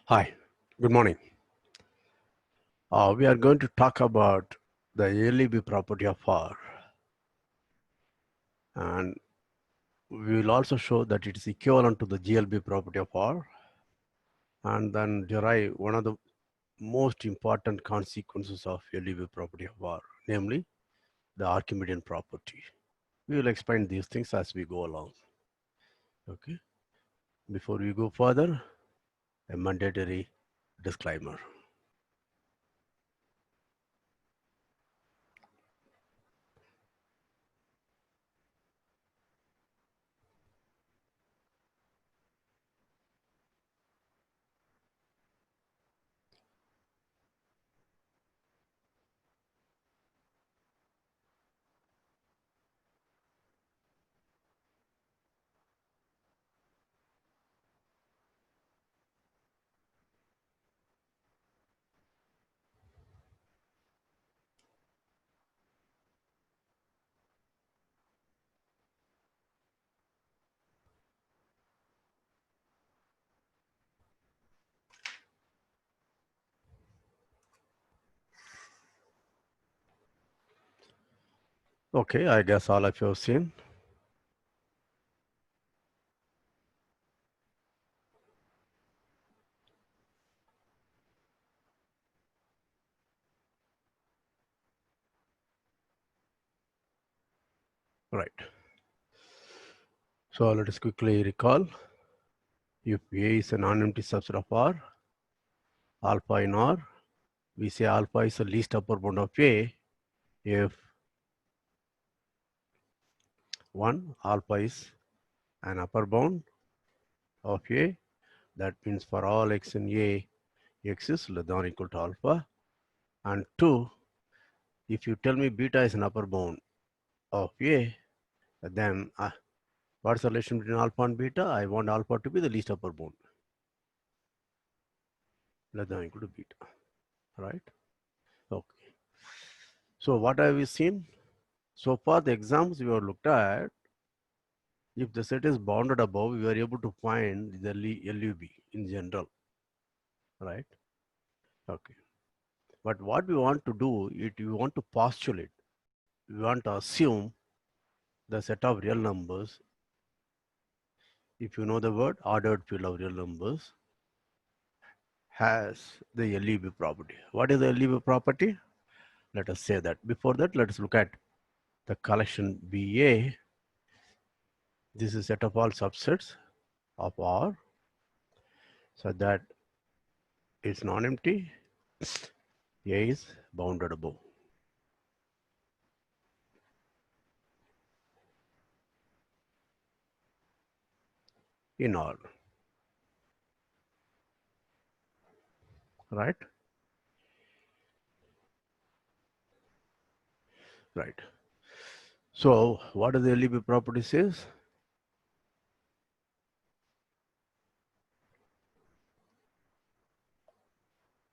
Hi, good morning. We are going to talk about the LEB property of R, and we will also show that it is equivalent to the GLB property of R, and then derive one of the most important consequences of LEB property of R, namely the Archimedean property. We will explain these things as we go along. Okay. Before we go further, a mandatory disclaimer. Okay, I guess all of you have seen. Right. So let us quickly recall. If A is a non-empty subset of R, alpha in R, we say alpha is the least upper bound of A if 1, alpha is an upper bound of A. That means for all x in A, x is less than or equal to alpha. And 2, if you tell me beta is an upper bound of A, then what's the relation between alpha and beta? I want alpha to be the least upper bound, less than or equal to beta, right? Okay. So what have we seen? So far the examples we have looked at, if the set is bounded above, we are able to find the LUB in general, right? Okay. But what we want to do is we want to postulate, we want to assume the set of real numbers, if you know the word ordered field of real numbers, has the LUB property. What is the LUB property? Let us say that. Before that, let us look at the collection BA. This is set of all subsets of R, so that it's non-empty. A is bounded above. In R, right? Right. So what does the LEB property says?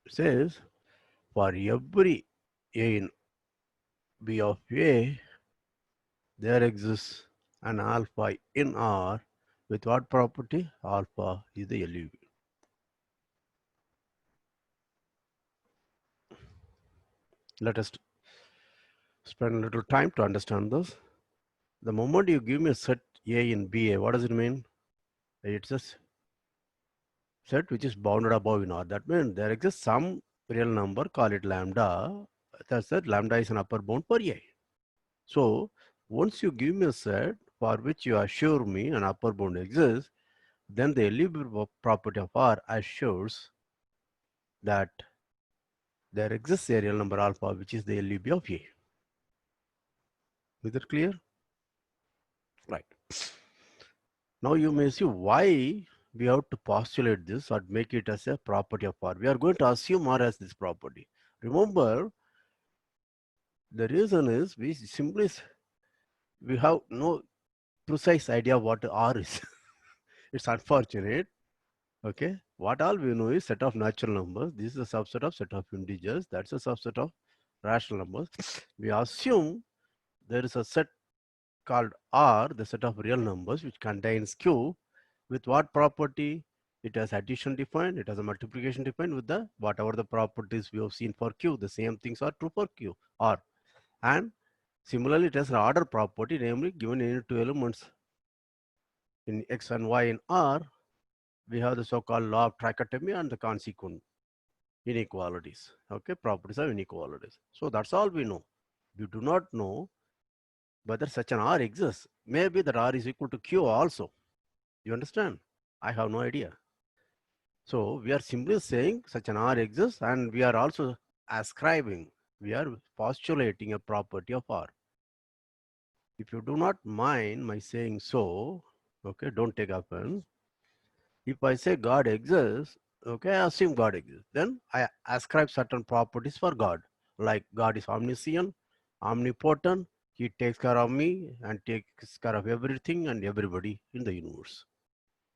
It says for every A in B of A, there exists an alpha in R with what property? Alpha is the LEB. Let us spend a little time to understand this. The moment you give me a set A in BA, what does it mean? It's a set which is bounded above in R. That means there exists some real number, call it lambda. That's that lambda is an upper bound for A. So once you give me a set for which you assure me an upper bound exists, then the LEB property of R assures that there exists a real number alpha which is the LEB of A. Is it clear? Right. Now you may see why we have to postulate this or make it as a property of R. We are going to assume R as this property. Remember, the reason is we have no precise idea what R is. It's unfortunate. Okay. What all we know is set of natural numbers. This is a subset of set of integers. That's a subset of rational numbers. We assume there is a set called R, the set of real numbers, which contains Q with what property? It has addition defined, it has a multiplication defined with the whatever the properties we have seen for Q. The same things are true for Q, R. And similarly, it has an order property, namely given any two elements in X and Y in R, we have the so-called law of trichotomy and the consequent inequalities. Okay, properties of inequalities. So that's all we know. We do not know whether such an R exists. Maybe that R is equal to Q also. You understand? I have no idea. So we are simply saying such an R exists, and we are also ascribing, we are postulating a property of R. If you do not mind my saying so, okay, don't take offense. If I say God exists, okay, I assume God exists. Then I ascribe certain properties for God, like God is omniscient, omnipotent, He takes care of me and takes care of everything and everybody in the universe.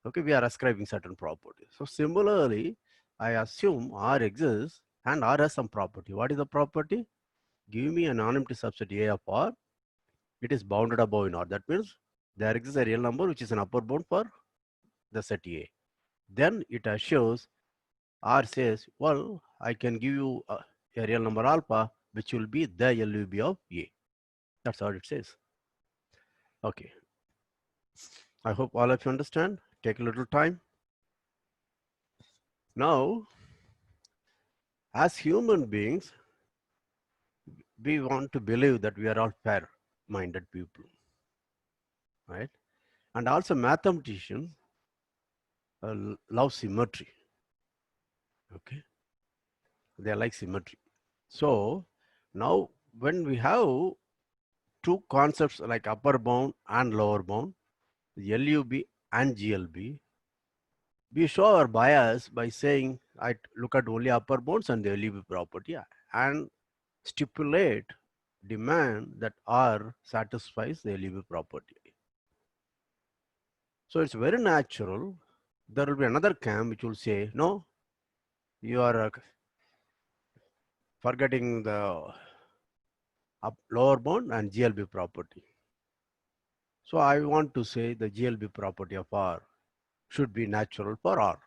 Okay, we are ascribing certain properties. So similarly, I assume R exists and R has some property. What is the property? Give me a non-empty subset A of R. It is bounded above in R. That means there exists a real number which is an upper bound for the set A. Then it assures R says, well, I can give you a real number alpha, which will be the LUB of A. That's what it says. Okay. I hope all of you understand. Take a little time. Now, as human beings, we want to believe that we are all fair-minded people, right? And also mathematicians love symmetry, okay? They like symmetry. So now when we have two concepts like upper bound and lower bound, LUB and GLB, we show our bias by saying I look at only upper bounds and the LUB property and stipulate, demand that R satisfies the LUB property. So it's very natural. There will be another camp which will say, no, you are forgetting the lower bound and GLB property. So I want to say the GLB property of R should be natural for R.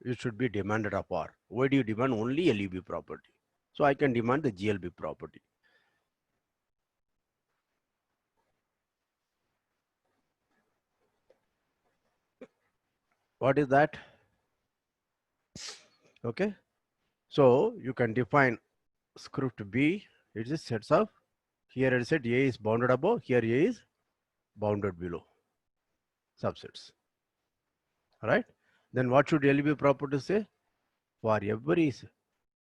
It should be demanded of R. Why do you demand only LUB property? So I can demand the GLB property. What is that? Okay. So you can define script B. It is sets of, here it said A is bounded above, here A is bounded below subsets. All right. Then what should LUB property say? For every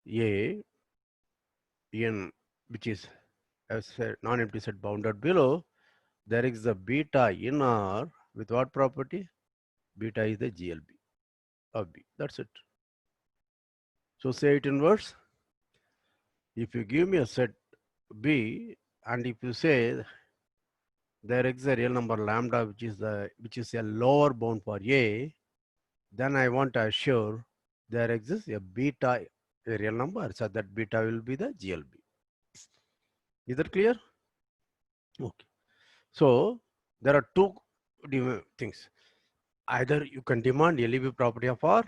A in which is as a non-empty set bounded below, there is a beta in R with what property? Beta is the GLB of B. That's it. So say it in words. If you give me a set B and if you say there is a real number lambda which is a lower bound for A, then I want to assure there exists a beta, a real number, so that beta will be the GLB. Is that clear? Okay. So there are two things. Either you can demand LUB property of R,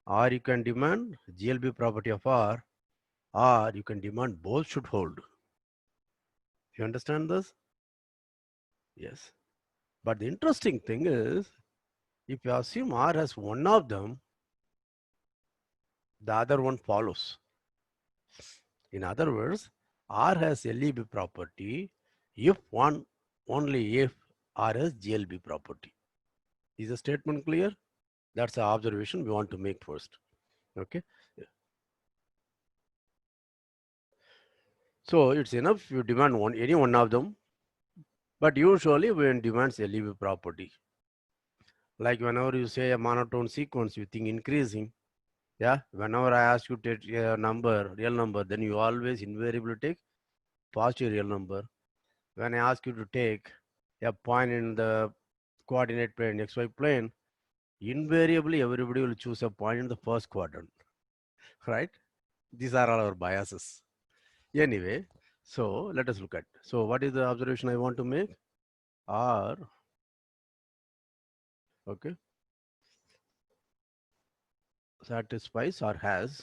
or you can demand GLB property of R, or you can demand both should hold. You understand this? Yes. But the interesting thing is, if you assume R has one of them, the other one follows. In other words, R has LUB property if one, only if R has GLB property. Is the statement clear? That's the observation we want to make first. Okay. So it's enough you demand any one of them, but usually when demands LUB property. Like whenever you say a monotone sequence, you think increasing. Yeah. Whenever I ask you to take a number, real number, then you always invariably take positive real number. When I ask you to take a point in the coordinate plane, XY plane, invariably everybody will choose a point in the first quadrant, right? These are all our biases. Anyway, so let us look at. So what is the observation I want to make? R, okay, satisfies or has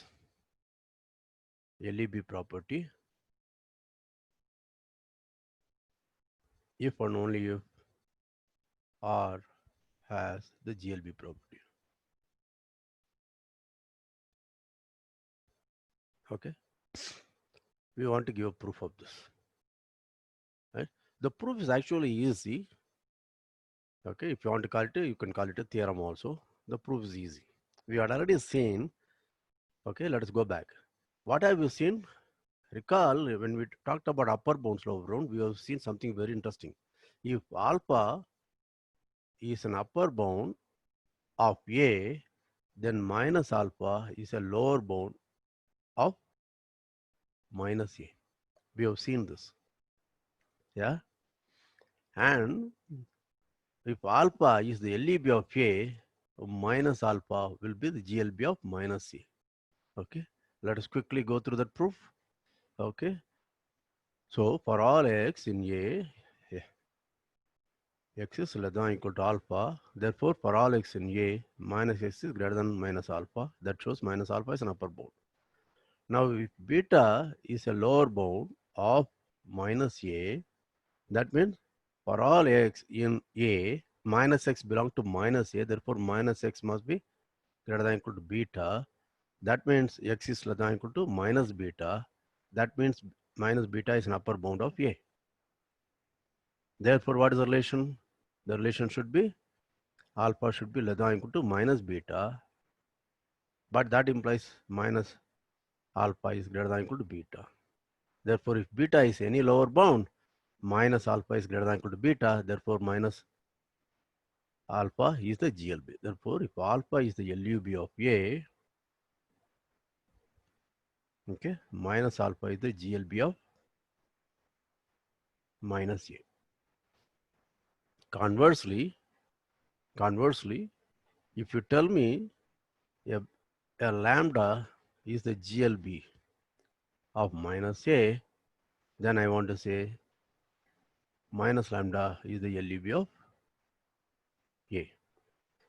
LEB property if and only if R has the GLB property. Okay, we want to give a proof of this. Right? The proof is actually easy. Okay, if you want to call it, you can call it a theorem also. The proof is easy. We had already seen. Okay, let us go back. What have we seen? Recall when we talked about upper bound, lower bound, we have seen something very interesting. If alpha is an upper bound of A, then minus alpha is a lower bound of minus A. We have seen this. Yeah. And if alpha is the LEB of A, minus alpha will be the GLB of minus A. Okay. Let us quickly go through that proof. Okay. So for all x in A, x is less than or equal to alpha. Therefore, for all x in A, minus x is greater than minus alpha. That shows minus alpha is an upper bound. Now, if beta is a lower bound of minus A, that means for all x in A, minus x belong to minus A. Therefore, minus x must be greater than or equal to beta. That means x is less than or equal to minus beta. That means minus beta is an upper bound of A. Therefore, what is the relation? The relation should be alpha should be less than or equal to minus beta, but that implies minus alpha is greater than or equal to beta. Therefore, if beta is any lower bound, minus alpha is greater than or equal to beta. Therefore, minus alpha is the GLB. Therefore, if alpha is the LUB of A, okay, minus alpha is the GLB of minus A. Conversely, if you tell me a lambda is the GLB of minus A, then I want to say minus lambda is the LUB of A.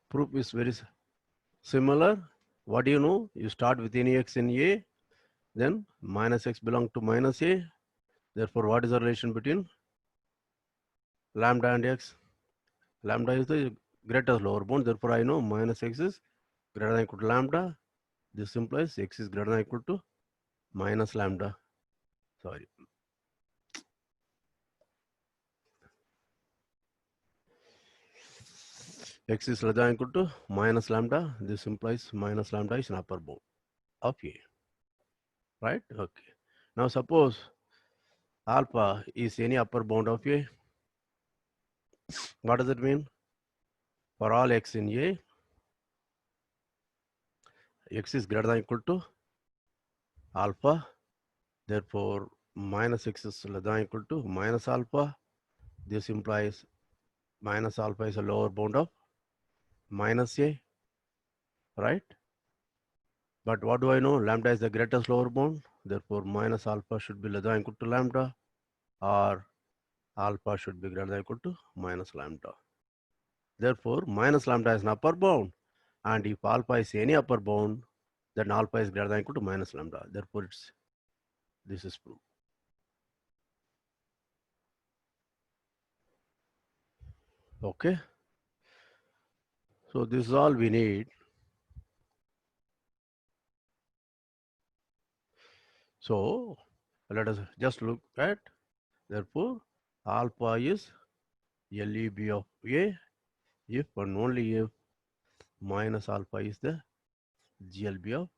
Proof is very similar. What do you know? You start with any x in A, then minus x belong to minus A. Therefore, what is the relation between lambda and x? Lambda is the greatest lower bound. Therefore, I know minus x is greater than or equal to lambda. This implies x is greater than or equal to minus lambda. Sorry. X is less than or equal to minus lambda. This implies minus lambda is an upper bound of A. Right? Okay. Now, suppose alpha is any upper bound of A. What does it mean? For all x in A, x is greater than or equal to alpha. Therefore, minus x is less than or equal to minus alpha. This implies minus alpha is a lower bound of minus A, right? But what do I know? Lambda is the greatest lower bound. Therefore, minus alpha should be less than or equal to lambda, or alpha should be greater than or equal to minus lambda. Therefore, minus lambda is an upper bound. And if alpha is any upper bound, then alpha is greater than or equal to minus lambda. Therefore, this is proved. Okay. So this is all we need. So let us just look at, therefore, alpha is LEB of A if and only if minus alpha is the GLB of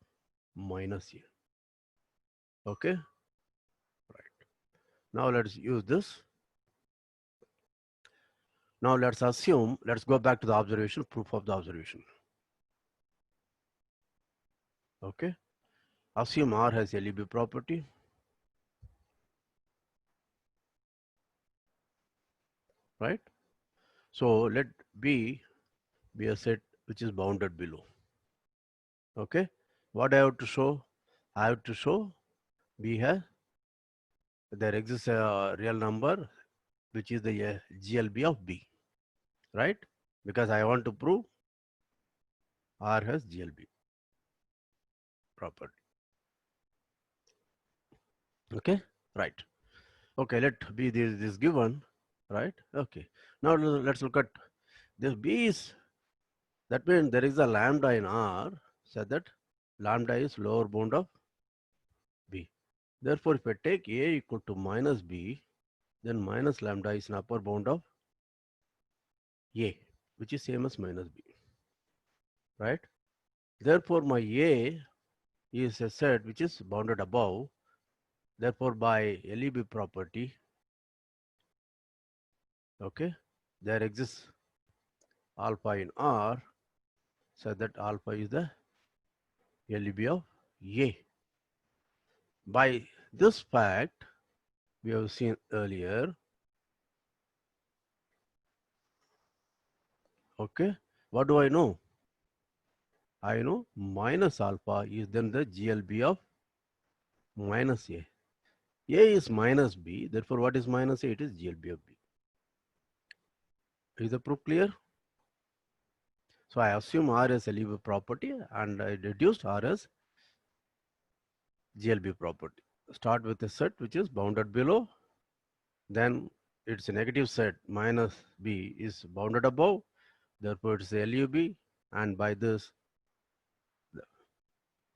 minus A. Okay. Right. Now let's use this. Now let's assume, let's go back to the observation, proof of the observation. Okay. Assume R has LEB property. Right. So let B be a set which is bounded below. Okay. What I have to show? I have to show B has, there exists a real number which is the GLB of B. Right. Because I want to prove R has GLB. property. Okay, right. Okay, let B this given, right? Okay. Now let's look at this B is, that means there is a lambda in R, so that lambda is lower bound of B. Therefore, if I take A equal to minus B, then minus lambda is an upper bound of A, which is same as minus B, right? Therefore, my A is a set which is bounded above. Therefore, by LEB property, okay, there exists alpha in R, so that alpha is the LEB of A. By this fact, we have seen earlier, okay, what do I know? I know minus alpha is then the GLB of minus A. A is minus B, therefore what is minus A? It is GLB of B. Is the proof clear? So I assume R as LEB property and I deduced R as GLB property. Start with a set which is bounded below, then it's a negative set minus B is bounded above, therefore it's LUB, and by this the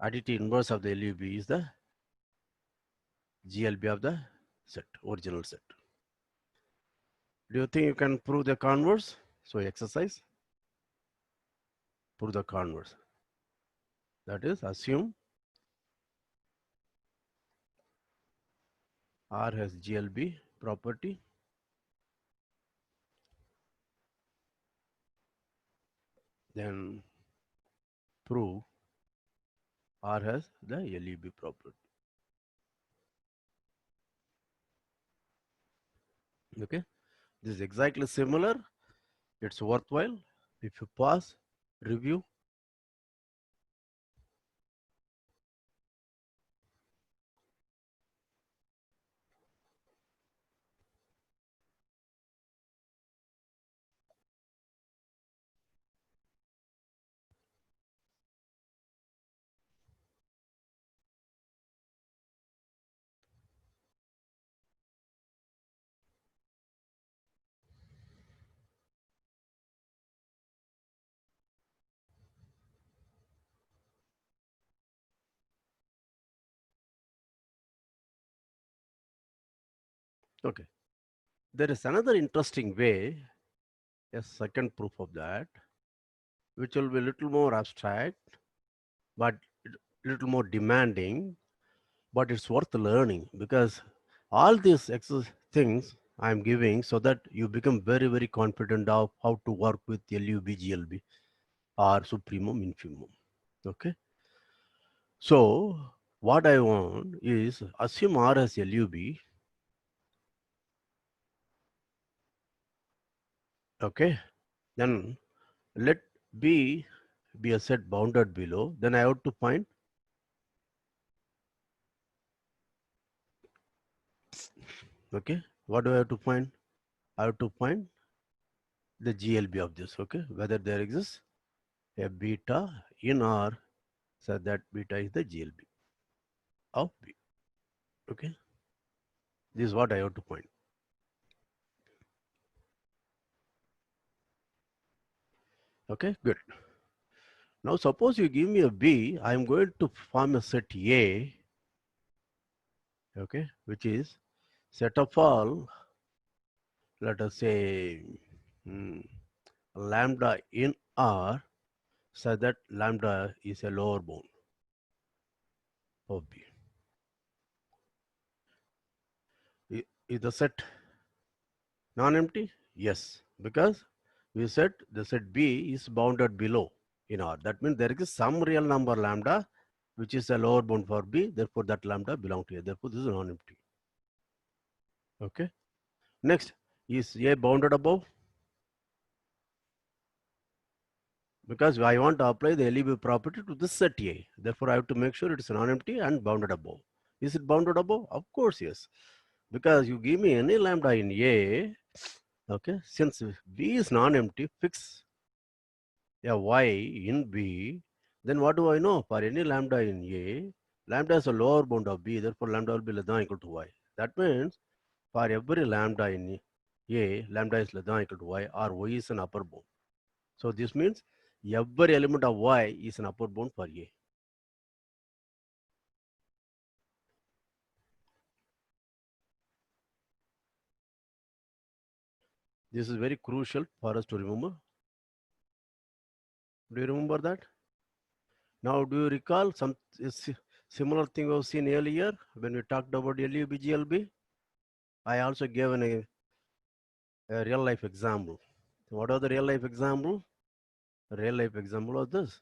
additive inverse of the LUB is the GLB of the set, original set. Do you think you can prove the converse? So exercise, prove the converse. That is, assume R has GLB property, then prove R has the LEB property. Okay, this is exactly similar. It's worthwhile if you pause, review. Okay, there is another interesting way, a second proof of that, which will be a little more abstract, but little more demanding, but it's worth learning because all these things I'm giving so that you become very, very confident of how to work with LUB, GLB or supremum, infimum. Okay. So what I want is assume R as LUB. Okay. Then let B be a set bounded below. Then I have to find, okay, what do I have to find? I have to find the GLB of this, okay, whether there exists a beta in R, so that beta is the GLB of B, okay. This is what I have to find. Okay, good. Now suppose you give me a B, I am going to form a set A, okay, which is set of all, let us say, lambda in R, so that lambda is a lower bound of B. Is the set non-empty? Yes, because we said the set B is bounded below in R. That means there is some real number lambda, which is a lower bound for B. Therefore, that lambda belongs to A. Therefore, this is non-empty. Okay. Next, is A bounded above? Because I want to apply the LEB property to this set A. Therefore, I have to make sure it is non-empty and bounded above. Is it bounded above? Of course, yes. Because you give me any lambda in A, okay, since B is non-empty, fix a Y in B, Then what do I know? For any lambda in A, lambda is a lower bound of B, therefore lambda will be less than or equal to Y. That means for every lambda in A, lambda is less than or equal to Y, or Y is an upper bound. So this means every element of Y is an upper bound for A. This is very crucial for us to remember. Do you remember that? Now, do you recall some similar thing we've seen earlier when we talked about LUB, GLB? I also gave a real life example. What are the real life example? Real life example of this.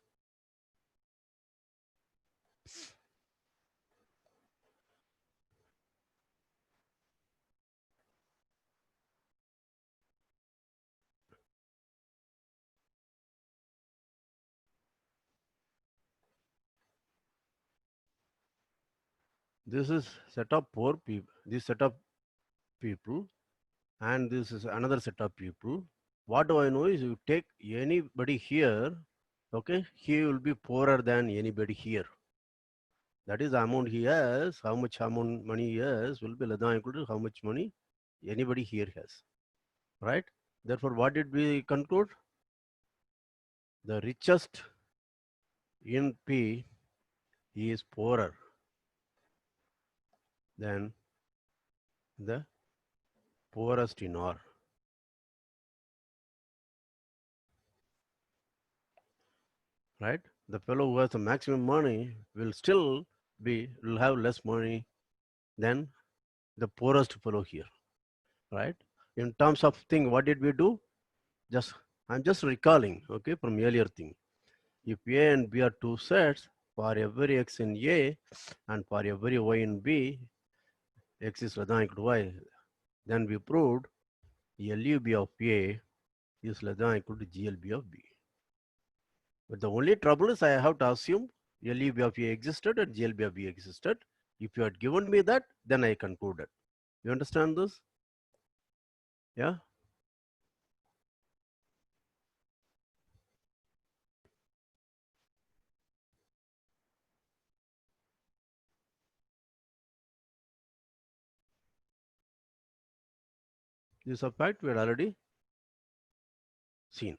This is set of four people. This set of people, and this is another set of people. What do I know is you take anybody here, okay, he will be poorer than anybody here. That is the amount he has, how much amount money he has will be less than or equal to how much money anybody here has, right? Therefore, what did we conclude? The richest in P is poorer than the poorest in R. Right? The fellow who has the maximum money will have less money than the poorest fellow here. Right? In terms of thing, what did we do? I'm just recalling, okay, from earlier thing. If A and B are two sets, for every X in A and for every Y in B, X is less than or equal to Y, then we proved LUB of A is less than or equal to GLB of B. But the only trouble is I have to assume LUB of A existed and GLB of B existed. If you had given me that, then I concluded. You understand this? Yeah? This is a fact we had already seen.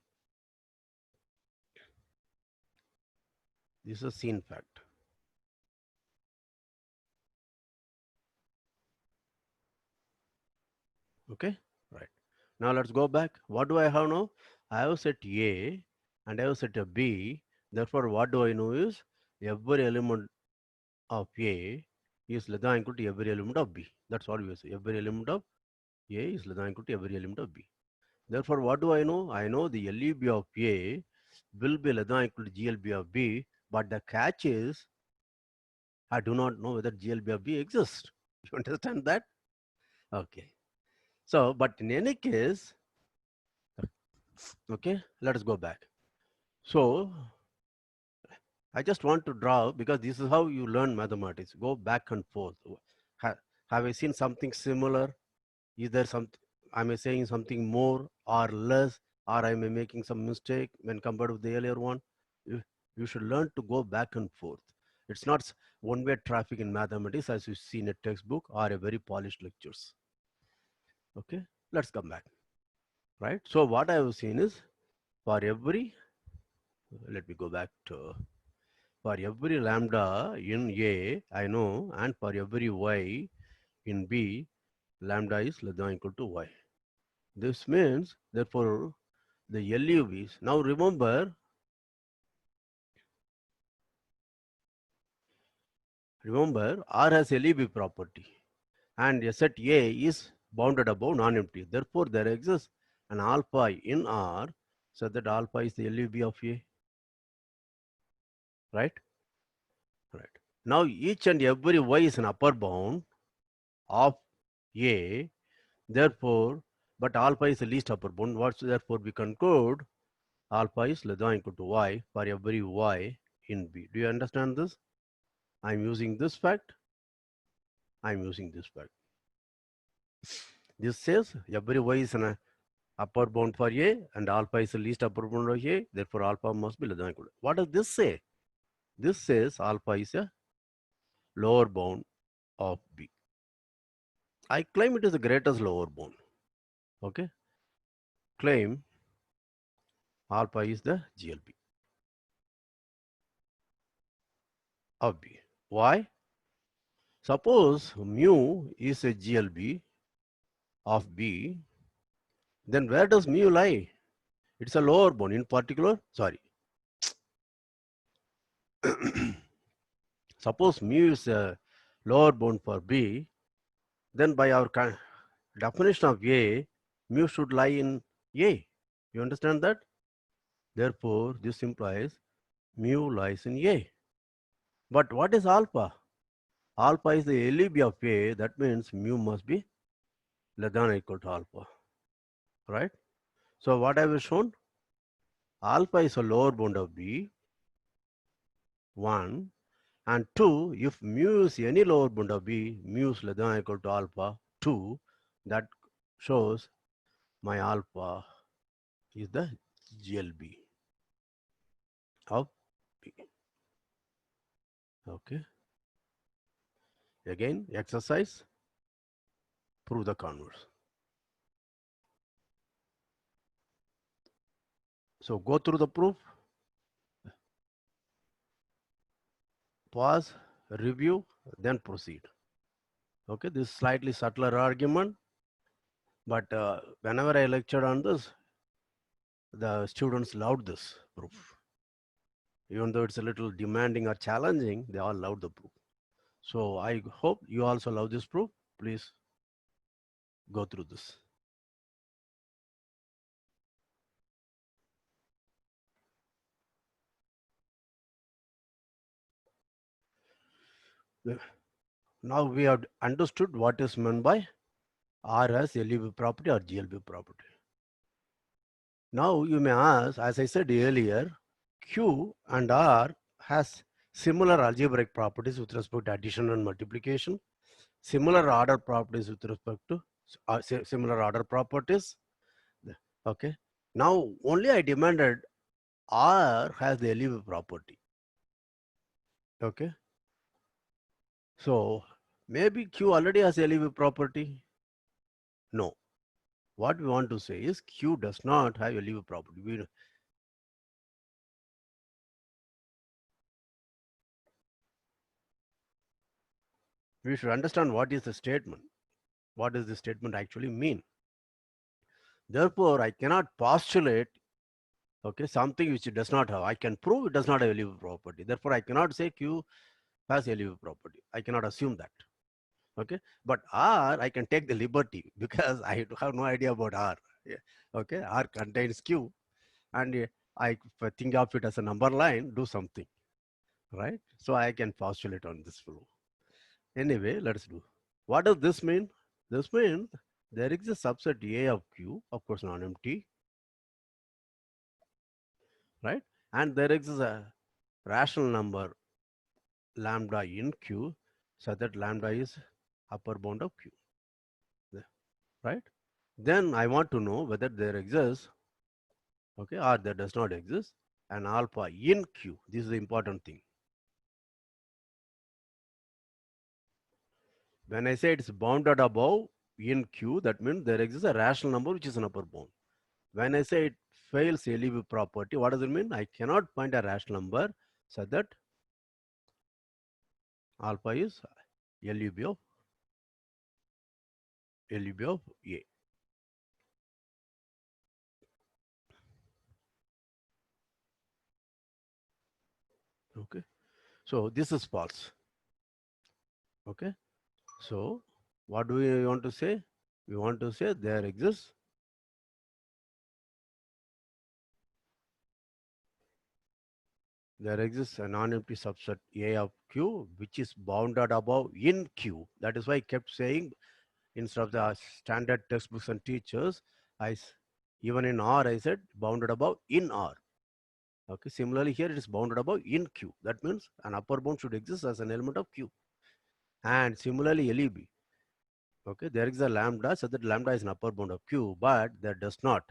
This is a seen fact. Okay? Right. Now let's go back. What do I have now? I have set A and I have set a B. Therefore, what do I know is every element of A is less than or equal to every element of B. That's all we say. Every element of A is less than or equal to every element of B. Therefore, what do I know? I know the LUB of A will be less than or equal to GLB of B, but the catch is I do not know whether GLB of B exists. You understand that? Okay. So, but in any case, okay, let us go back. So, I just want to draw because this is how you learn mathematics. Go back and forth. Have I seen something similar? Is there something, am I saying something more or less, or am I making some mistake when compared with the earlier one? You, you should learn to go back and forth. It's not one-way traffic in mathematics as you see in a textbook or a very polished lectures. Okay, let's come back, right? So what I have seen is for every, let me go back to, for every lambda in A, I know, and for every Y in B, lambda is less than or equal to Y. This means, therefore, the LUVs. Now remember R has LUV property and a set A is bounded above non-empty. Therefore, there exists an alpha in R so that alpha is the LUV of A. Right? Right. Now each and every Y is an upper bound of A. Therefore, but alpha is the least upper bound. What's therefore we conclude alpha is less than or equal to Y for every Y in B. Do you understand this? I'm using this fact. I'm using this fact. This says every Y is an upper bound for A and alpha is the least upper bound of A. Therefore, alpha must be less than or equal to. What does this say? This says alpha is a lower bound of B. I claim it is the greatest lower bound. Okay. Claim alpha is the GLB of B. Why? Suppose mu is a GLB of B, then where does mu lie? It's a lower bound. In particular, sorry. Suppose mu is a lower bound for B, then by our definition of A, mu should lie in A. You understand that? Therefore, this implies mu lies in A. But what is alpha? Alpha is the LEB of A. That means mu must be less than or equal to alpha. Right? So what I have shown? Alpha is a lower bound of B. 1. And 2, if mu is any lower bound of B, mu is less than or equal to alpha. 2. That shows my alpha is the GLB of B. Okay. Again, exercise, prove the converse. So go through the proof, pause, review, then proceed. Okay, this is slightly subtler argument, but whenever I lectured on this, the students loved this proof. Even though it's a little demanding or challenging, they all love the proof. So I hope you also love this proof. Please go through this. Now we have understood what is meant by R as LEB property or GLB property. Now you may ask, as I said earlier, Q and R has similar algebraic properties with respect to addition and multiplication, similar order properties with respect to similar order properties. Okay. Now only I demanded R has the LEB property. Okay. So maybe Q already has LEB property. No. What we want to say is Q does not have LEB property. We should understand what is the statement. What does the statement actually mean? Therefore, I cannot postulate something which it does not have. I can prove it does not have a LEB property. Therefore, I cannot say Q has a LEB property. I cannot assume that. Okay, but R, I can take the liberty because I have no idea about R. Yeah. Okay, R contains Q, and I think of it as a number line, do something, right? So I can postulate on this flow. Anyway, let's do. What does this mean? This means there is a subset A of Q, of course, non-empty, right? And there exists a rational number lambda in Q, so that lambda is upper bound of Q, right? Then I want to know whether there exists, okay, or there does not exist an alpha in Q. This is the important thing. When I say it's bounded above in Q, that means there exists a rational number which is an upper bound. When I say it fails LEB property, what does it mean? I cannot find a rational number so that alpha is LEB of A. Okay, so this is false. Okay, so what do we want to say? We want to say there exists a non-empty subset A of Q which is bounded above in Q. That is why I kept saying, instead of the standard textbooks and teachers, even in R I said bounded above in R. Okay, similarly here it is bounded above in Q. That means an upper bound should exist as an element of Q. And similarly LEB. Okay, there is a lambda, so that lambda is an upper bound of Q, but there does not,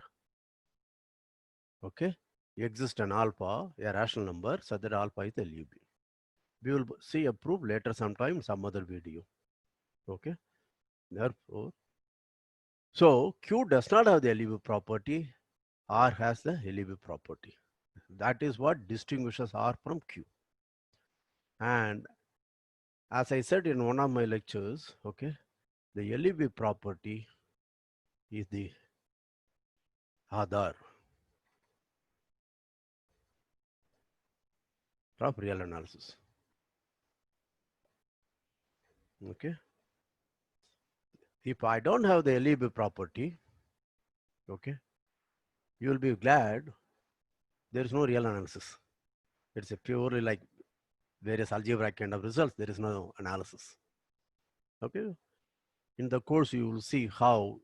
okay, exist an alpha, a rational number, so that alpha is LEB. We will see a proof later sometime in some other video. Okay. Therefore, so Q does not have the LEB property. R has the LEB property. That is what distinguishes R from Q. And as I said in one of my lectures, okay, the LEB property is the Aadhaar of real analysis. Okay. If I don't have the LEB property, okay, you will be glad there is no real analysis. It's a purely like various algebraic kind of results. There is no analysis. Okay. In the course, you will see how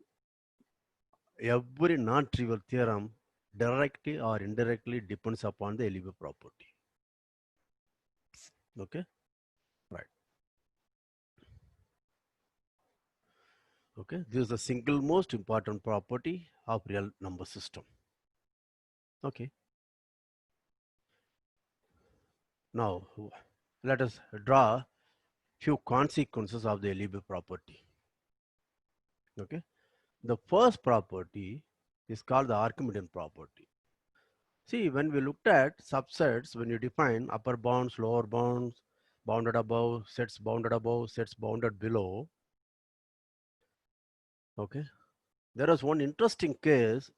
every non-trivial theorem directly or indirectly depends upon the LEB property. Okay. Right. Okay. This is the single most important property of real number system. Okay. Now, let us draw few consequences of the LEB property. Okay. The first property is called the Archimedean property. See, when we looked at subsets, when you define upper bounds, lower bounds, bounded above, sets bounded below. Okay. There was one interesting case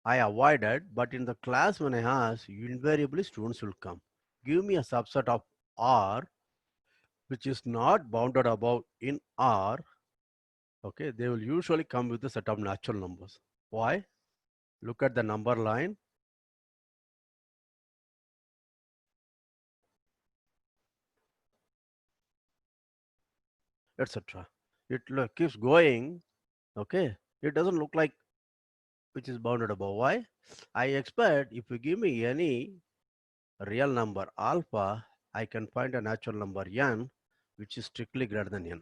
I avoided, but in the class when I asked, invariably students will come. Give me a subset of R which is not bounded above in R. Okay, they will usually come with a set of natural numbers. Why? Look at the number line. Etc. It keeps going. Okay, it doesn't look like which is bounded above. Why? I expect if you give me any real number alpha, I can find a natural number n which is strictly greater than n.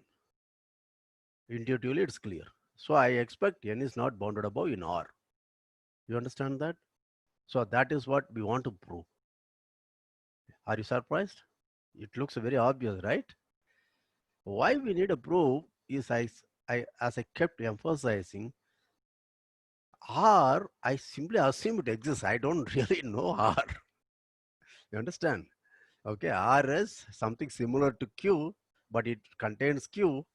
Intuitively, it's clear. So I expect n is not bounded above in R. You understand that? So that is what we want to prove. Are you surprised? It looks very obvious, right? Why we need a proof is as I kept emphasizing, R, I simply assume it exists. I don't really know R. You understand? Okay, R is something similar to Q, but it contains Q.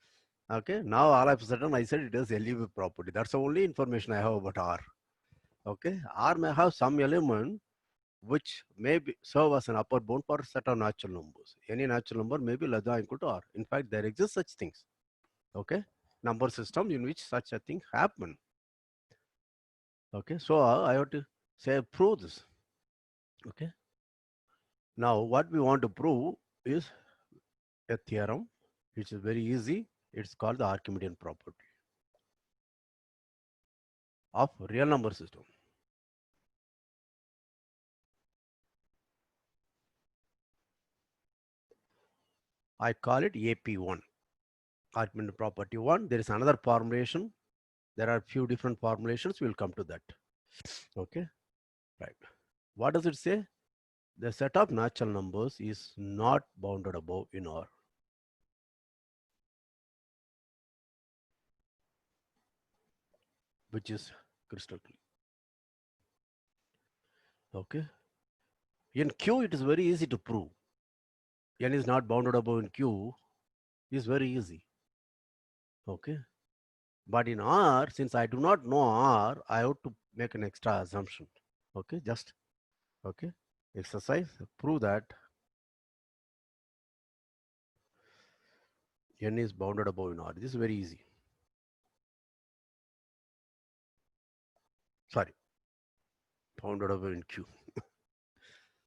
Okay, now all of a sudden I said it is LEB property. That's the only information I have about R. Okay, R may have some element which may serve as an upper bound for a set of natural numbers. Any natural number may be less than or equal to R. In fact, there exist such things. Okay, number system in which such a thing happen. Okay, so I have to say prove this. Okay, now what we want to prove is a theorem which is very easy. It's called the Archimedean property of real number system. I call it AP1, Archimedean property 1. There is another formulation. There are few different formulations. We'll come to that. Okay, right. What does it say? The set of natural numbers is not bounded above in R. Which is crystal clear. Okay. In Q, it is very easy to prove. N is not bounded above in Q is very easy. Okay. But in R, since I do not know R, I have to make an extra assumption. Okay. Just, okay. Exercise, prove that N is bounded above in R. This is very easy. Sorry. Bounded above in Q.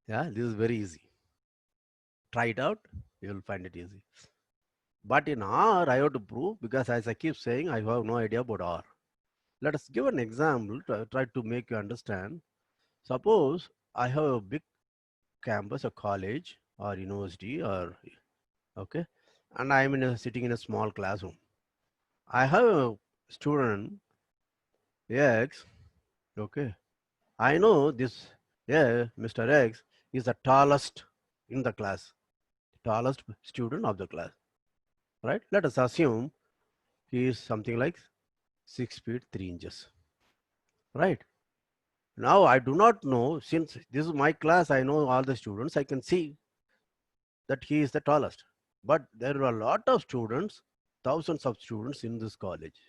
Yeah, this is very easy. Try it out. You will find it easy. But in R, I have to prove because as I keep saying, I have no idea about R. Let us give an example to try to make you understand. Suppose I have a big campus, a college or university or okay, and I am sitting in a small classroom. I have a student X, okay. I know this, yeah, Mr. X is the tallest in the class. tallest student of the class, right? Let us assume he is something like 6 feet 3 inches, right? Now I do not know, since this is my class, I know all the students, I can see that he is the tallest. But there are a lot of students, thousands of students in this college.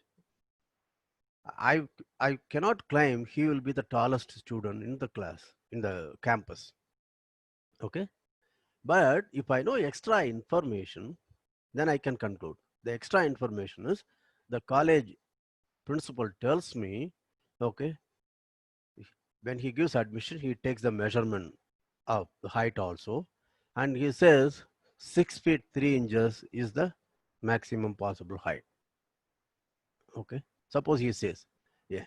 I I cannot claim he will be the tallest student in the class, in the campus. Okay. But if I know extra information, then I can conclude. The extra information is the college principal tells me, okay, when he gives admission, he takes the measurement of the height also, and he says 6 feet 3 inches is the maximum possible height. Okay, suppose he says, yeah.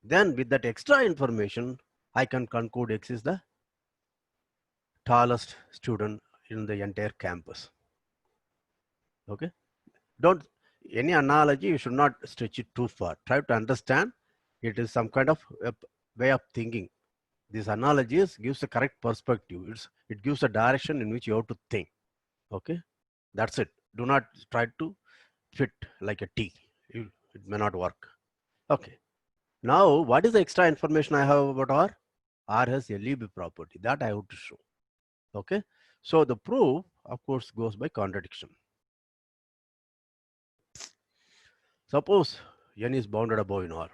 Then with that extra information, I can conclude X is the tallest student in the entire campus. Okay, don't any analogy, you should not stretch it too far. Try to understand it is some kind of way of thinking. These analogies gives a correct perspective. It gives a direction in which you have to think. Okay, that's it. Do not try to fit like a T. It may not work. Okay. Now, what is the extra information I have about R? R has LEB property that I have to show. Okay. So the proof, of course, goes by contradiction. Suppose N is bounded above in R.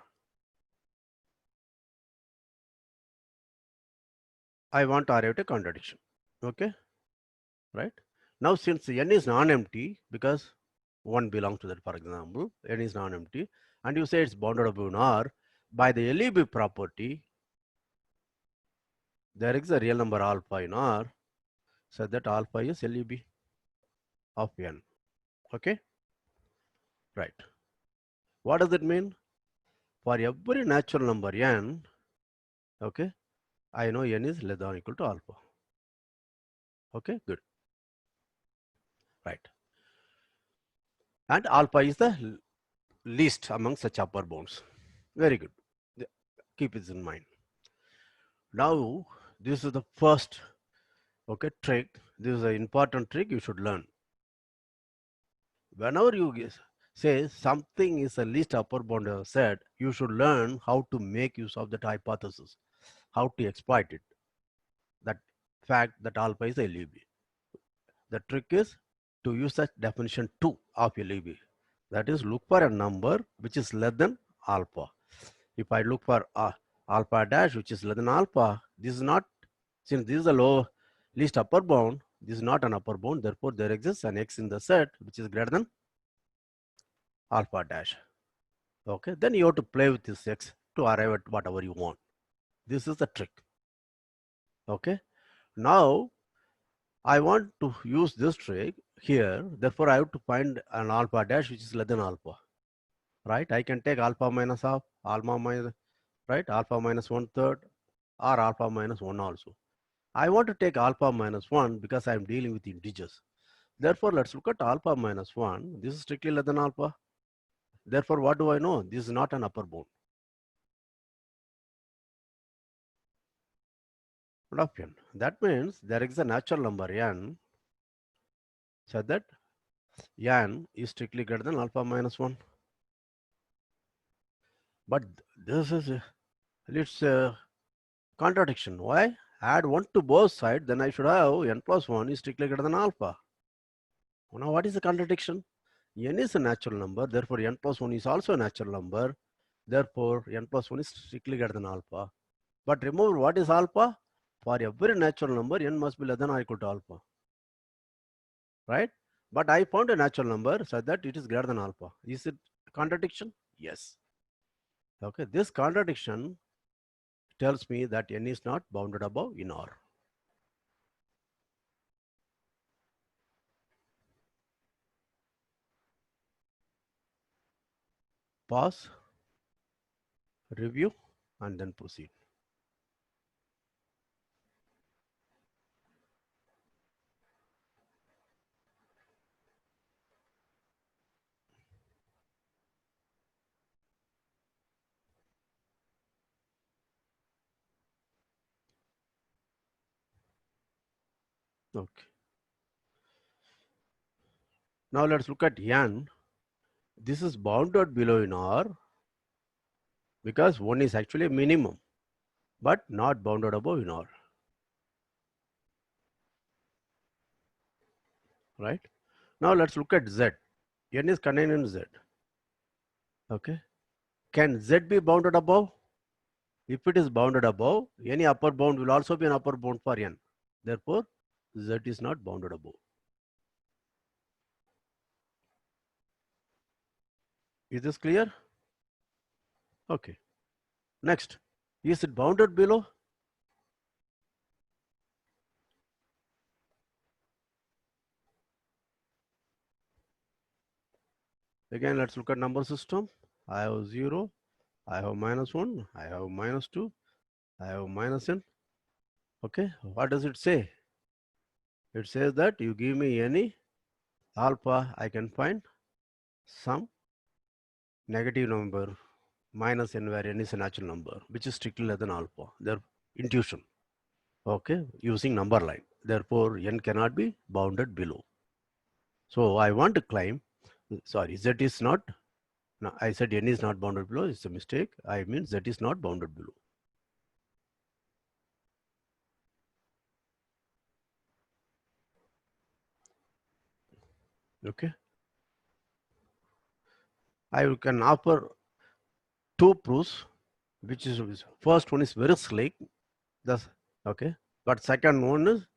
I want to arrive at a contradiction. Okay. Right. Now, since N is non-empty, because 1 belongs to that, for example, N is non-empty, and you say it's bounded above in R, by the LEB property, there is a real number alpha in R, so that alpha is LEB of N. Okay. Right. What does it mean? For every natural number N, okay, I know N is less than or equal to alpha. Okay, good. Right. And alpha is the least among such upper bounds. Very good. Keep this in mind. Now, this is the first, okay, trick. This is an important trick you should learn. Whenever you say something is a least upper bound set, you should learn how to make use of that hypothesis, how to exploit it. That fact that alpha is a LEB. The trick is to use such definition 2 of LEB. That is, look for a number which is less than alpha. If I look for alpha dash which is less than alpha, this is not, since this is a low least upper bound, this is not an upper bound, therefore there exists an X in the set which is greater than alpha dash. Okay, then you have to play with this X to arrive at whatever you want. This is the trick. Okay, now I want to use this trick here, therefore I have to find an alpha dash which is less than alpha, right? I can take alpha minus half, alpha minus, right? Alpha minus 1/3 or alpha minus 1 also. I want to take alpha minus 1 because I am dealing with integers. Therefore, let's look at alpha minus 1. This is strictly less than alpha. Therefore, what do I know? This is not an upper bound. Of n. That means there is a natural number n, so that n is strictly greater than alpha minus 1. But this is it's a contradiction. Why? Add 1 to both sides, then I should have n plus 1 is strictly greater than alpha. Now, what is the contradiction? N is a natural number, therefore n plus 1 is also a natural number. Therefore, n plus 1 is strictly greater than alpha. But remember, what is alpha? For every natural number, n must be less than or equal to alpha. Right? But I found a natural number so that it is greater than alpha. Is it contradiction? Yes. Okay, this contradiction tells me that n is not bounded above in R. Pause, review, and then proceed. Okay. Now let's look at n. This is bounded below in R because 1 is actually a minimum, but not bounded above in R. Right? Now let's look at Z. N is contained in Z. Okay. Can Z be bounded above? If it is bounded above, any upper bound will also be an upper bound for N. Therefore, Z is not bounded above. Is this clear? Okay. Next, is it bounded below? Again, let's look at number system. I have 0, I have -1, I have -2, I have -n. Okay, what does it say? It says that you give me any alpha, I can find some negative number minus n where n is a natural number, which is strictly less than alpha. Their intuition. Okay, using number line. Therefore, n cannot be bounded below. So I want to claim, sorry, z is not, no, I said n is not bounded below, it's a mistake. I mean z is not bounded below. Okay. I can offer two proofs, which is first one is very slick. That's okay. But second one is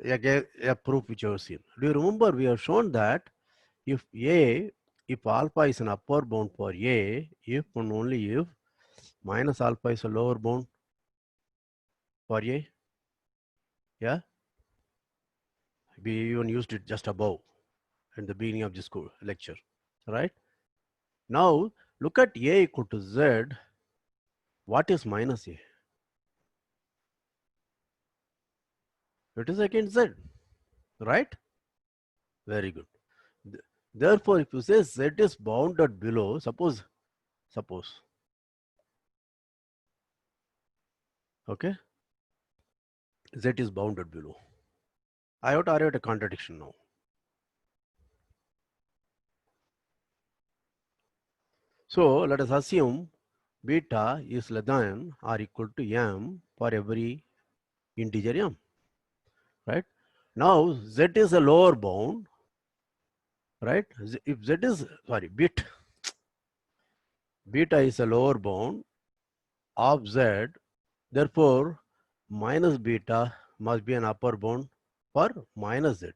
again a proof which you have seen. Do you remember we have shown that if if alpha is an upper bound for A, if and only if minus alpha is a lower bound for A? Yeah, we even used it just above in the beginning of this lecture, right? Now look at A equal to Z. What is minus A? It is against Z, right? Very good. Therefore, if you say Z is bounded below, suppose, okay, Z is bounded below. I have to arrive at a contradiction now. So let us assume beta is less than or equal to m for every integer m, right? Now Z is a lower bound, right? If Z is, sorry, beta is a lower bound of Z, therefore minus beta must be an upper bound for minus Z.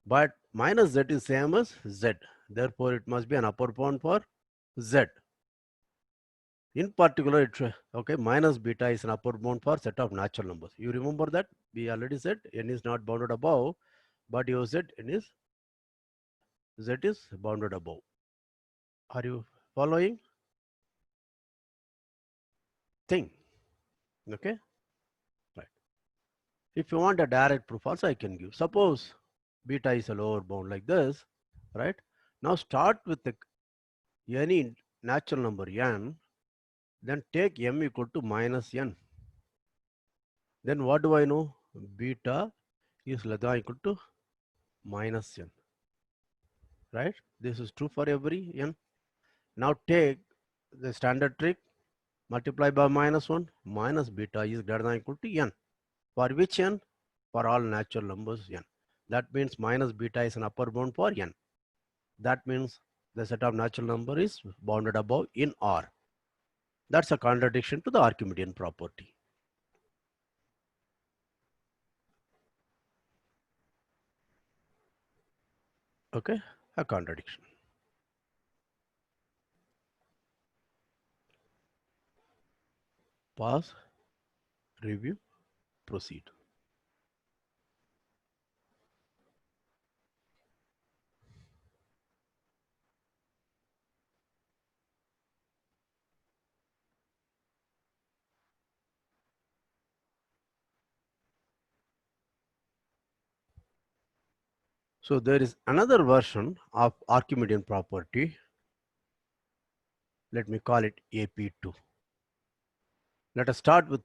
But minus Z is same as Z, therefore it must be an upper bound for Z. In particular, okay, minus beta is an upper bound for set of natural numbers. You remember that? We already said n is not bounded above, but you said Z is bounded above. Are you following? Thing. Okay? Right. If you want a direct proof also I can give. Suppose beta is a lower bound like this, right? Now start with any natural number n, then take m equal to minus n. Then what do I know? Beta is less than or equal to minus n, right? This is true for every n. Now take the standard trick, multiply by -1, minus beta is greater than or equal to n. For which n? For all natural numbers n. That means minus beta is an upper bound for n. That means the set of natural number is bounded above in R. That's a contradiction to the Archimedean property. Okay, a contradiction. Pause, review, proceed. So there is another version of Archimedean property. Let me call it AP2. Let us start with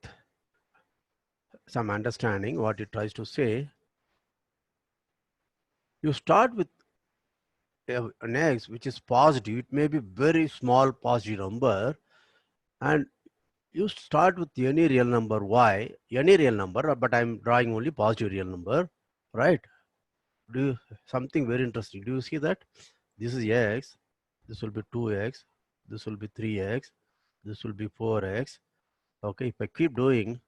some understanding what it tries to say. You start with an x which is positive. It may be very small positive number, and you start with any real number y, any real number, but I'm drawing only positive real number, right? Do you, something very interesting. Do you see that? This is x, this will be 2x, this will be 3x, this will be 4x. Okay, if I keep doing,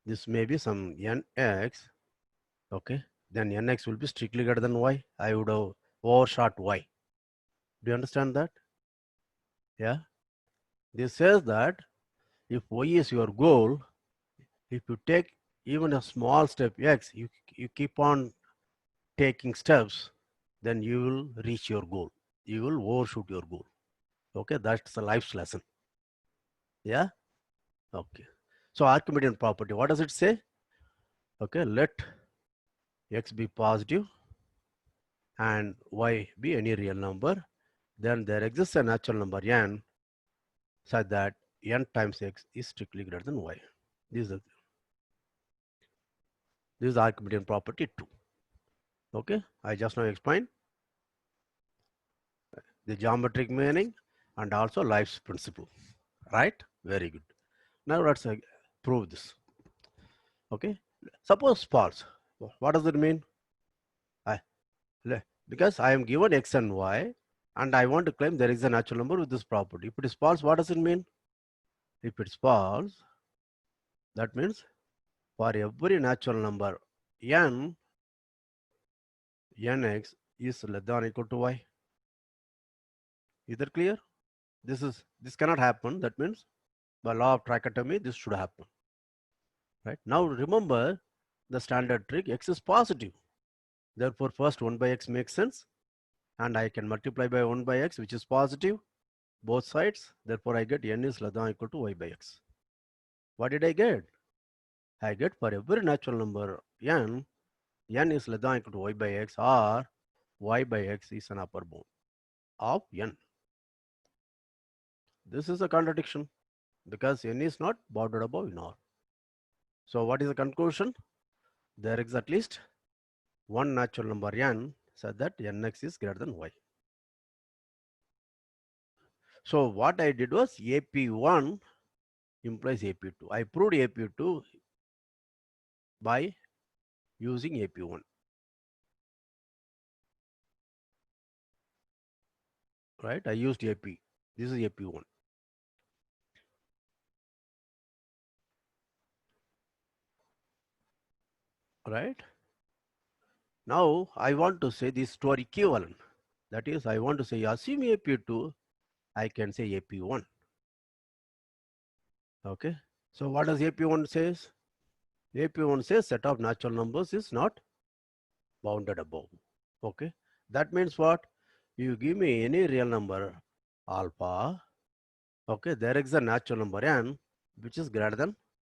this may be some nx, okay, then nx will be strictly greater than y. I would have overshot y. Do you understand that? Yeah. This says that if y is your goal, if you take even a small step x, you keep on taking steps, then you will reach your goal. You will overshoot your goal. Okay, that's a life's lesson. Yeah. Okay. So Archimedean property, what does it say? Okay, let x be positive and y be any real number. Then there exists a natural number n such that n times x is strictly greater than y. This is Archimedean property 2. Okay, I just now explained the geometric meaning and also life's principle. Right? Very good. Now let's prove this. Okay, suppose false. What does it mean? I, because I am given x and y and I want to claim there is a natural number with this property. If it is false, what does it mean? If it's false, that means for every natural number n, nx is less than or equal to y. Is that clear? This cannot happen. That means by law of trichotomy, this should happen. Right? Now remember the standard trick, x is positive. Therefore, first 1 by x makes sense. And I can multiply by 1 by x, which is positive, both sides. Therefore, I get n is less than or equal to y by x. What did I get? I get for every natural number n is less than or equal to y by x, or y by x is an upper bound of n. This is a contradiction because n is not bounded above in R. So what is the conclusion? There is at least one natural number n such that nx is greater than y. So what I did was AP1 implies AP2. I proved AP2 by using AP1. Right? I used AP. This is AP1. Right? Now I want to say this to our equivalent. That is, I want to say assume AP2, I can say AP1. Okay. So what does AP1 says? AP1 says set of natural numbers is not bounded above. Okay. That means what? You give me any real number alpha. Okay. There is a natural number n which is greater than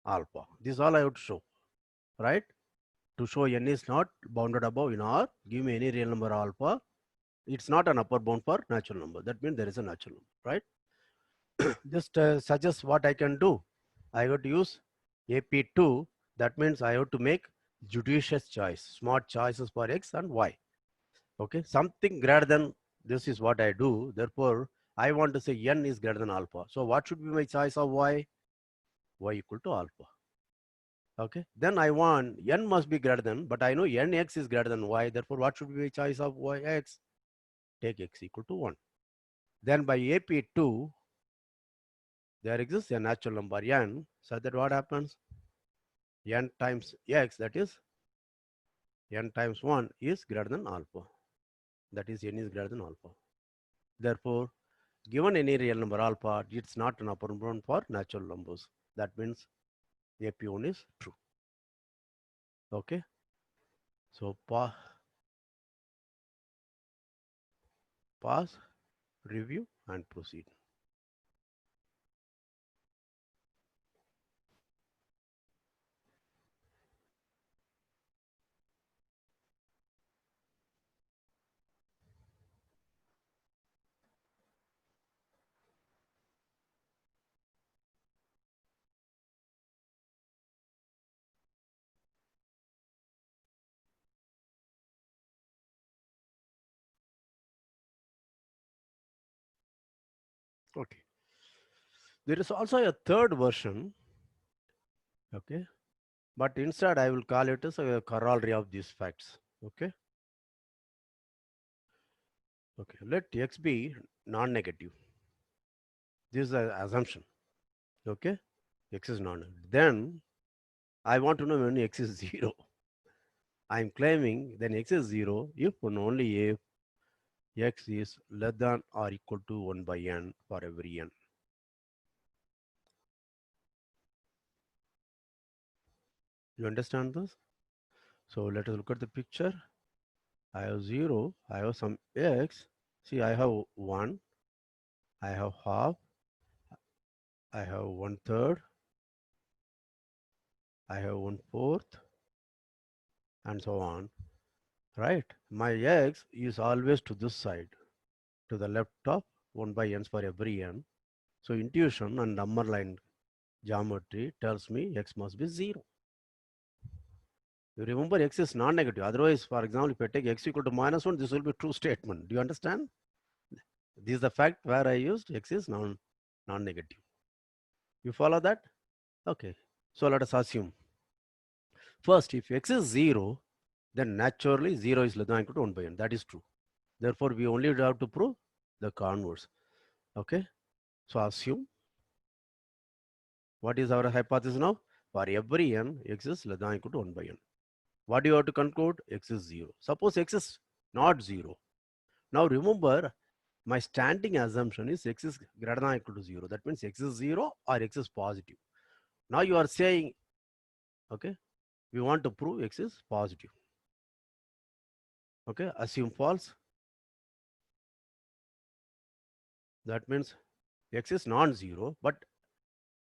alpha. This is all I would show. Right? To show n is not bounded above in R, give me any real number alpha. It's not an upper bound for natural number. That means there is a natural number, right? Just suggest what I can do. I got to use AP2. That means I have to make judicious choice, smart choices for x and y. Okay, something greater than this is what I do. Therefore, I want to say n is greater than alpha. So what should be my choice of y? Y equal to alpha. Okay, then I want n must be greater than, but I know nx is greater than y. Therefore, what should be my choice of yx? Take x equal to 1. Then by AP2, there exists a natural number n, so that what happens? N times x, that is n times 1 is greater than alpha. That is n is greater than alpha. Therefore, given any real number alpha, it's not an upper bound for natural numbers. That means AP1 is true. Okay. So pause, review, and proceed. Okay. There is also a third version. Okay. But instead, I will call it as a corollary of these facts. Okay. Okay. Let x be non-negative. This is an assumption. Okay. X is non-negative. Then I want to know when x is 0. I am claiming then x is 0 if and only if x is less than or equal to 1 by n for every n. You understand this? So let us look at the picture. I have 0, I have some x. See, I have 1, I have half, I have 1/3, I have 1/4, and so on. Right? My x is always to this side, to the left of 1 by n for every n. So intuition and number line geometry tells me x must be 0. You remember x is non-negative. Otherwise, for example, if I take x equal to -1, this will be true statement. Do you understand? This is the fact where I used x is non-negative. You follow that? Okay. So let us assume. First, if x is 0, then naturally 0 is less than or equal to 1 by n. That is true. Therefore, we only have to prove the converse. Okay. So assume, what is our hypothesis now? For every n, x is less than or equal to 1 by n. What do you have to conclude? X is 0. Suppose x is not 0. Now remember, my standing assumption is x is greater than or equal to 0. That means x is 0 or x is positive. Now you are saying, okay, we want to prove x is positive. Okay, assume false. That means x is non-zero, but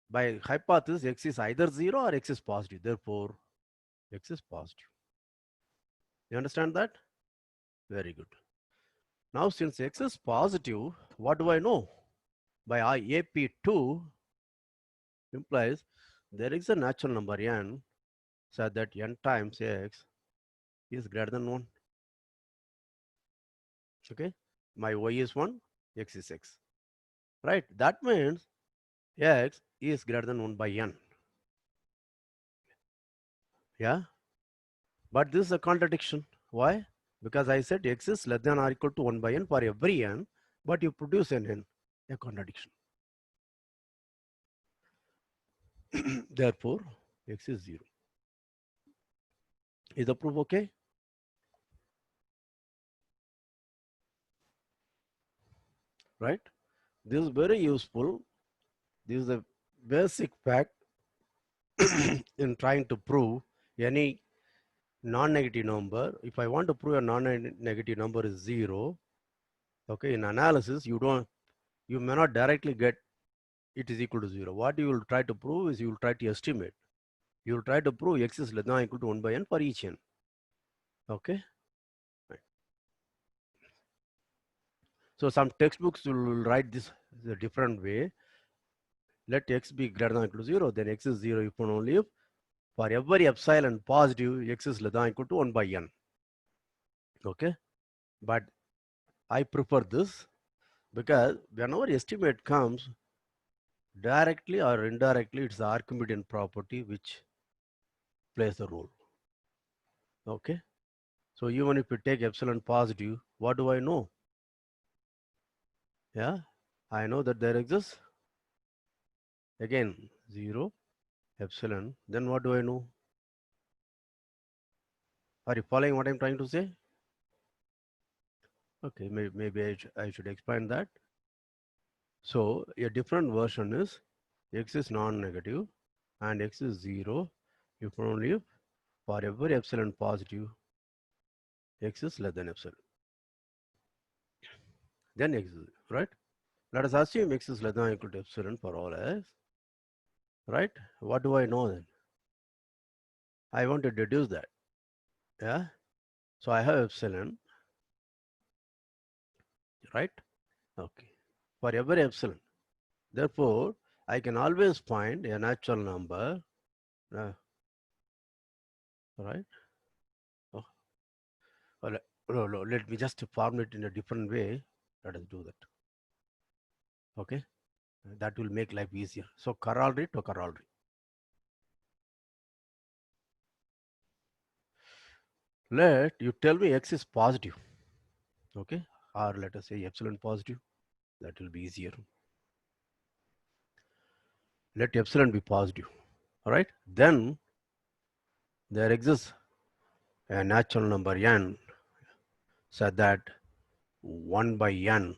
by hypothesis, x is either 0 or x is positive. Therefore, x is positive. You understand that? Very good. Now, since x is positive, what do I know? By AP2 implies there is a natural number n such that n times x is greater than 1. Okay, my y is 1, x is x. Right? That means x is greater than 1 by n. Yeah, but this is a contradiction. Why? Because I said x is less than or equal to 1 by n for every n, but you produce an n, a contradiction. Therefore, x is 0. Is the proof okay? Right? This is very useful. This is a basic fact in trying to prove any non-negative number. If I want to prove a non-negative number is 0, okay, in analysis, you may not directly get it is equal to 0. What you will try to prove is you will try to estimate. You will try to prove x is less than or equal to 1 by n for each n. Okay. Right. So some textbooks will write this a different way. Let x be greater than or equal to 0, then x is 0 if and only if for every epsilon positive, x is less than or equal to 1 by n. Okay. But I prefer this because whenever estimate comes, directly or indirectly, it's the Archimedean property which plays the role. Okay. So even if we take epsilon positive, what do I know? Yeah, I know that there exists again 0 epsilon. Then what do I know? Are you following what I'm trying to say? Okay, maybe I should explain that. So a different version is x is non-negative and x is 0 if only if for every epsilon positive, x is less than epsilon. Then x is right. Let us assume x is less than or equal to epsilon for all s. Right? What do I know then? I want to deduce that. Yeah. So I have epsilon, right? Okay. For every epsilon. Therefore, I can always find a natural number, right? Oh, well, no, let, no, no, let me just form it in a different way. Let us do that. Okay, that will make life easier. So corollary to corollary. Let you tell me x is positive, okay, or let us say epsilon positive. That will be easier. Let epsilon be positive. All right, then there exists a natural number n such that 1 by n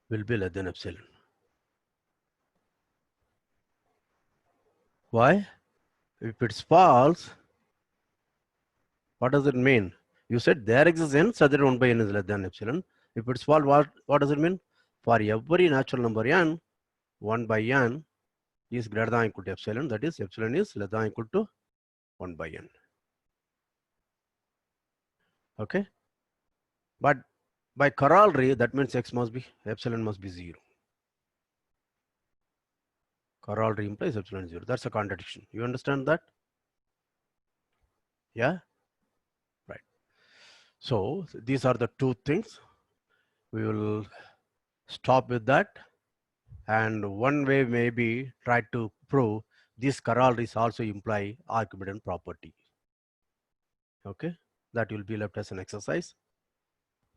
will be less than epsilon. Why? If it's false, what does it mean? You said there exists n such that 1 by n is less than epsilon. If it's false, what does it mean? For every natural number n, 1 by n is greater than or equal to epsilon. That is, epsilon is less than or equal to 1 by n. Okay? But by corollary, that means x must be, epsilon must be 0. Corollary implies epsilon 0. That's a contradiction. You understand that? Yeah? Right. So these are the two things. We will stop with that. And one way maybe try to prove these corollaries also imply Archimedean property. Okay? That will be left as an exercise.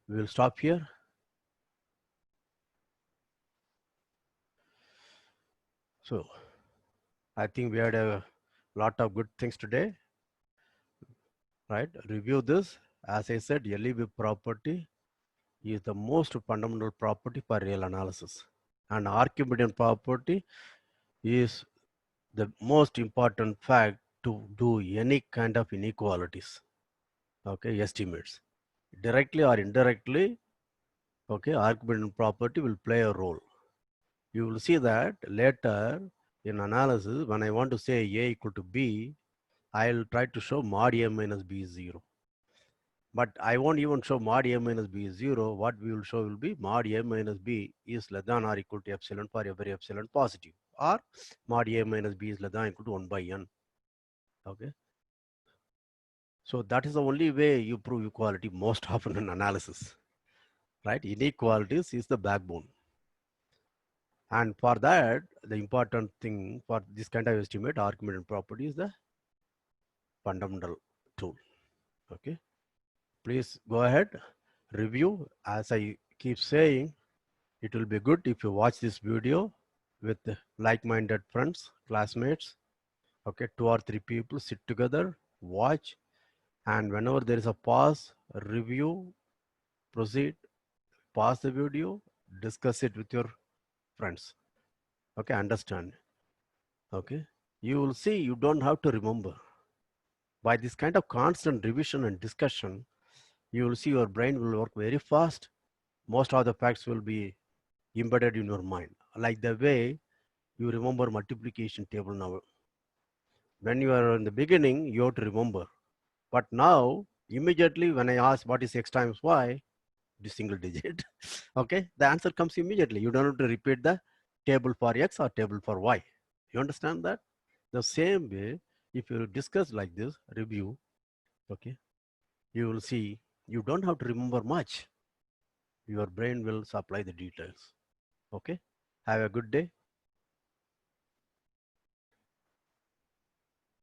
We will stop here. So I think we had a lot of good things today, right? Review this. As I said, LEB property is the most fundamental property for real analysis. And Archimedean property is the most important fact to do any kind of inequalities, okay, estimates. Directly or indirectly, okay, Archimedean property will play a role. You will see that later in analysis, when I want to say A equal to B, I'll try to show mod A minus B is 0. But I won't even show mod A minus B is 0. What we will show will be mod A minus B is less than or equal to epsilon for every epsilon positive, or mod A minus B is less than or equal to 1 by n. Okay. So that is the only way you prove equality most often in analysis, right? Inequalities is the backbone. And for that, the important thing for this kind of estimate, Archimedean property is the fundamental tool. Okay. Please go ahead, review. As I keep saying, it will be good if you watch this video with like-minded friends, classmates. Okay, 2 or 3 people sit together, watch, and whenever there is a pause, review, proceed, pause the video, discuss it with your friends. Okay, understand. Okay, you will see you don't have to remember. By this kind of constant revision and discussion, you will see your brain will work very fast. Most of the facts will be embedded in your mind, like the way you remember multiplication table now. When you are in the beginning, you have to remember. But now, immediately when I ask what is x times y, the single digit, okay, the answer comes immediately. You don't have to repeat the table for x or table for y. You understand that? The same way, if you discuss like this, review, okay, you will see you don't have to remember much. Your brain will supply the details. Okay, have a good day.